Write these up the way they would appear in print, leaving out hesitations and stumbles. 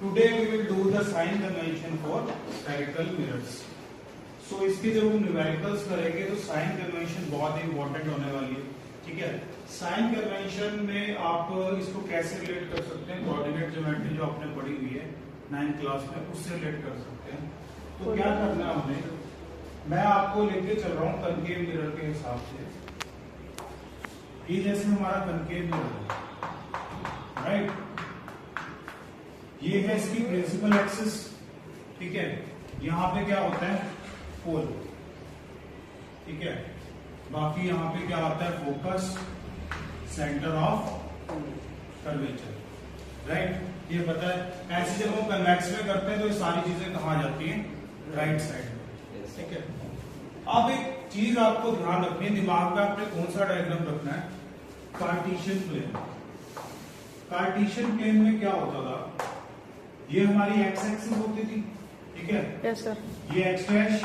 Today we will do the sign convention for spherical mirrors. So इसके जब हम numericals करेंगे तो साइन कन्वेंशन बहुत इंपॉर्टेंट होने वाली है, ठीक है। साइन कन्वेंशन में आप इसको कैसे रिलेट कर सकते हैं, कोऑर्डिनेट ज्योमेट्री जो आपने पढ़ी हुई है 9th क्लास में, उससे रिलेट कर सकते हैं। तो क्या करना है हमें, मैं आपको लेके चल रहा हूँ कनकेव मिरर के हिसाब से। ये जैसे हमारा कनकेव मिरर है, राइट, ये है इसकी प्रिंसिपल एक्सिस, ठीक है। यहां पे क्या होता है, पोल, ठीक है। बाकी यहां पे क्या आता है, focus, centre of curvature, right. ये पता है। ऐसे जब हम कन्वेक्स में करते हैं तो ये सारी चीजें कहां जाती हैं, राइट साइड में, ठीक है। अब एक चीज आपको ध्यान रखनी है, दिमाग में आपने कौन सा डायग्राम रखना है, कार्टेशियन प्लेन। कार्टेशियन प्लेन में क्या होता था, ये हमारी एक्स एक्सिस होती थी, ठीक है। Yes sir. ये X dash,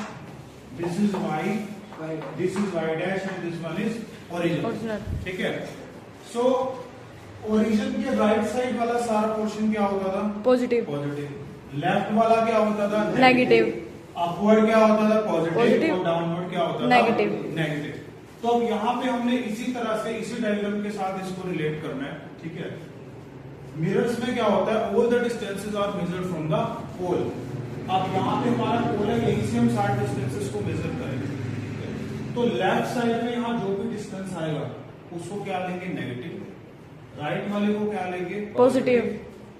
this is Y, this is Y dash and this one is origin, ठीक है। सो ओरिजिन के राइट साइड वाला सारा पोर्शन क्या होता था, पॉजिटिव। पॉजिटिव। लेफ्ट वाला क्या होता था, नेगेटिव। अपवर्ड क्या होता था, पॉजिटिव, पॉजिटिव। और डाउनवर्ड क्या होता था, नेगेटिव। नेगेटिव। तो अब यहाँ पे हमने इसी तरह से इसी डायग्राम के साथ इसको रिलेट करना है, ठीक है। मिरर्स में क्या होता है, all the distances are measured from the pole. अब यहाँ पे हमारा पोल है, यहीं से हम सारे डिस्टेंसेस को मेजर करेंगे। तो लेफ्ट साइड में यहाँ जो भी डिस्टेंस आएगा उसको क्या लेंगे, नेगेटिव। राइट वाले को क्या लेंगे, पॉजिटिव।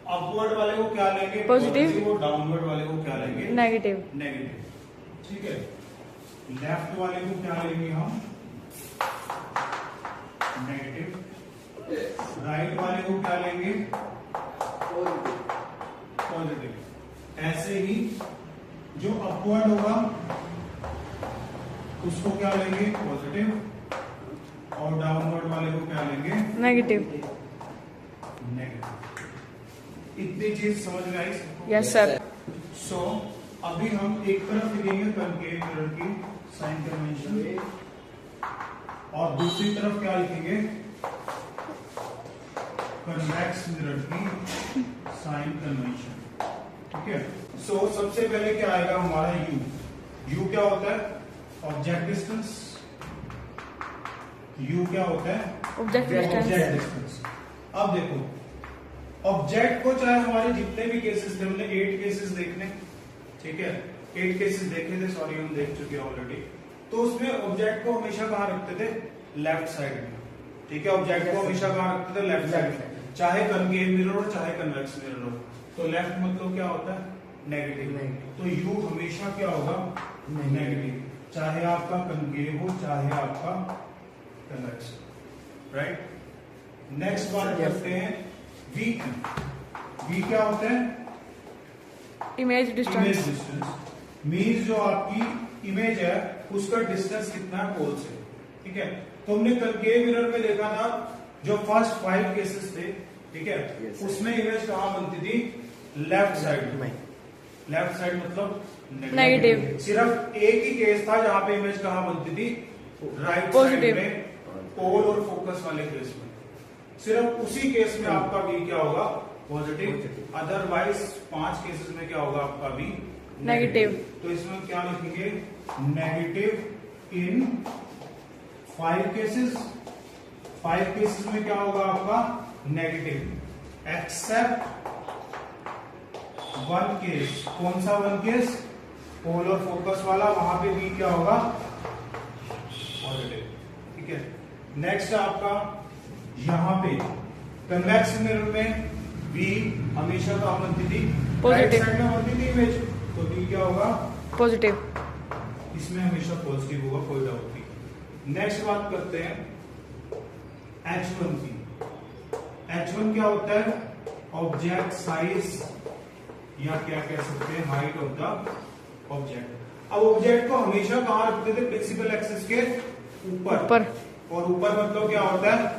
अपवर्ड वाले को क्या लेंगे, पॉजिटिव। और डाउनवर्ड वाले को क्या लेंगे, नेगेटिव। नेगेटिव, ठीक है। लेफ्ट वाले को क्या लेंगे हम, नेगेटिव। राइट वाले को क्या लेंगे, पॉजिटिव। ऐसे ही जो अपवर्ड होगा उसको क्या लेंगे, पॉजिटिव, और डाउनवर्ड वाले को क्या लेंगे, नेगेटिव। नेगेटिव। इतनी चीज समझ में आई? Yes sir. सो अभी हम एक तरफ लिखेंगे कनकेव मिरर की साइन कन्वेंशन, और दूसरी तरफ क्या लिखेंगे, कन्वेक्स मिरर की साइन कन्वेंशन, ठीक है। सो सबसे पहले क्या आएगा हमारा यू। यू क्या होता है, ऑब्जेक्ट डिस्टेंस। यू क्या होता है, ऑब्जेक्ट डिस्टेंस। अब देखो, ऑब्जेक्ट को चाहे हमारे जितने भी केसेस थे, हमने 8 केसेस देखने, ठीक है, 8 केसेस देखे थे, सॉरी हम देख चुके हैं ऑलरेडी। तो उसमें ऑब्जेक्ट को हमेशा कहां रखते थे, लेफ्ट साइड में, ठीक है। ऑब्जेक्ट को हमेशा कहां रखते थे, लेफ्ट साइड में, चाहे कनकेव मिरर हो चाहे कन्वेक्स मिरर हो। तो लेफ्ट मतलब क्या होता है, नेगेटिव। तो यू हमेशा क्या होगा, नेगेटिव, चाहे आपका कनकेव हो चाहे आपका कन्वेक्स, राइट। नेक्स्ट बात करते हैं वी। वी क्या होता है, image image distance. Distance means जो आपकी इमेज है उसका डिस्टेंस कितना है पोल से, ठीक है। तो हमने कनकेव मिरर में देखा था जो फर्स्ट 5 केसेस थे, ठीक है, उसमें इमेज कहां बनती थी, लेफ्ट साइड में। लेफ्ट साइड मतलब नेगेटिव। सिर्फ एक ही केस था जहां पे इमेज कहां बनती थी, राइट साइड में, पोल और फोकस वाले केस में। सिर्फ उसी केस में आपका वी क्या होगा, पॉजिटिव। अदरवाइज 5 केसेस में क्या होगा आपका वी, नेगेटिव। तो इसमें क्या लिखेंगे, नेगेटिव इन 5 केसेस। 5 केसेस में क्या होगा आपका, नेगेटिव, एक्सेप्ट 1 केस। कौन सा 1 केस, पोल और फोकस वाला, वहां पे वी क्या होगा, पॉजिटिव, ठीक है। नेक्स्ट आपका यहां पे कन्वेक्स मिरर में वी हमेशा कहां बनती थी, राइट साइड में बनती थी इमेज, तो वी क्या होगा, पॉजिटिव। इसमें हमेशा पॉजिटिव होगा, कोई डाउट नहीं। नेक्स्ट बात करते हैं H1 की। H1 क्या होता है, ऑब्जेक्ट साइज, या क्या कह सकते हैं, हाइट ऑफ द ऑब्जेक्ट। अब ऑब्जेक्ट को हमेशा कहां रखते थे, प्रिंसिपल एक्सिस के ऊपर। और ऊपर मतलब क्या होता है,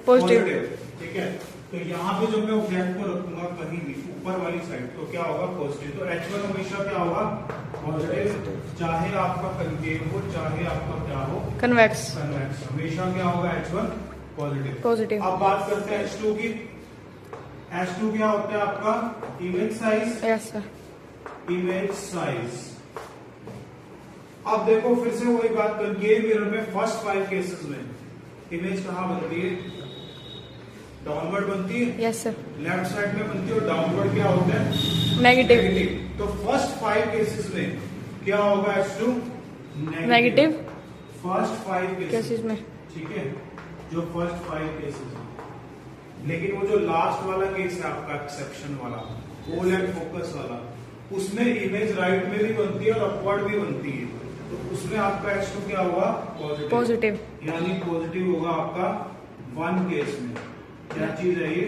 पॉजिटिव, ठीक है। तो यहाँ पे जब मैं ऑब्जेक्ट को रखूंगा कहीं भी ऊपर वाली साइड, तो क्या होगा, पॉजिटिव। तो H1 हमेशा क्या होगा, पॉजिटिव, चाहे आपका कनकेव हो चाहे आपका क्या हो, कन्वेक्स। कन्वेक्स, हमेशा क्या होगा, H1 पॉजिटिव। पॉजिटिव। अब बात करते हैं H2 की। H2 क्या होता है आपका? Image size. Yes sir. Image size. अब देखो फिर से वही बात, कनकेव मिरर में फर्स्ट 5 केसेस में इमेज कहां बनती है? डाउनवर्ड बनती है। Yes sir. लेफ्ट साइड में बनती है और डाउनवर्ड क्या होता है? नेगेटिव। तो फर्स्ट 5 केसेस में क्या होगा? H2 negative. फर्स्ट 5 केसेस में। ठीक है, जो फर्स्ट 5 केसेस में। लेकिन वो जो लास्ट वाला केस है आपका एक्सेप्शन वाला, पोल एंड फोकस वाला, उसमें इमेज राइट में भी बनती है और अपवर्ड भी बनती है। तो उसमें आपका H2 क्या होगा? पॉजिटिव। यानी पॉजिटिव होगा आपका 1 केस में। क्या चीज है ये?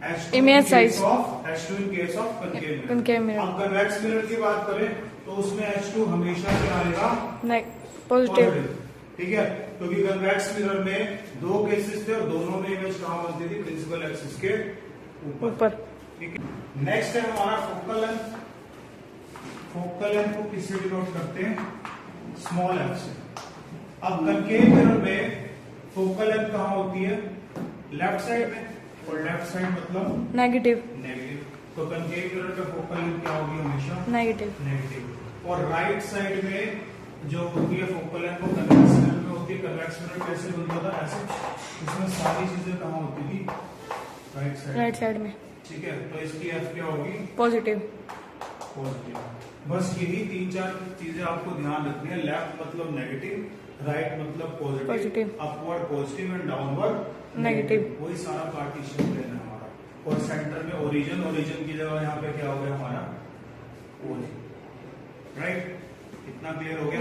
H2 Image size. H2 in case of concave Concave mirror। mirror। अब कन्वेक्स मिरर की बात करें तो उसमें H2 हमेशा क्या आएगा? पॉजिटिव। ठीक है, क्योंकि कन्वेक्स मिरर में 2 केसेस थे और दोनों में इमेज कहां बनती थी? प्रिंसिपल एक्सिस के ऊपर। ठीक है, नेक्स्ट है हमारा फोकल लेंथ। फोकल लेंथ को किससे डिनोट करते हैं? स्मॉल एफ से। अब कनकेव मिरर में फोकल लेंथ कहां होती है? लेफ्ट साइड में, और लेफ्ट साइड मतलब नेगेटिव। नेगेटिव। तो कनकेव मिरर का फोकल लेंथ क्या होगी? हमेशा नेगेटिव। नेगेटिव। और राइट साइड में जो होती है फोकल लेंथ वो कन्वेक्स मिरर में होती है। कन्वेक्स मिरर कैसे बनता था? ऐसे। इसमें सारी चीजें कहां होती थी? Right side. राइट साइड में। ठीक है, तो इसकी एफ क्या होगी? पॉजिटिव। पॉजिटिव। बस यही 3-4 चीजें आपको ध्यान रखनी है। लेफ्ट मतलब नेगेटिव, राइट मतलब positive, upward positive and downward negative. वही सारा पार्टीशन लेना है हमारा। और सेंटर में ओरिजिन, ओरिजिन की जगह यहाँ पे क्या हो गया हमारा? ओरिजिन। राइट, इतना क्लियर हो गया?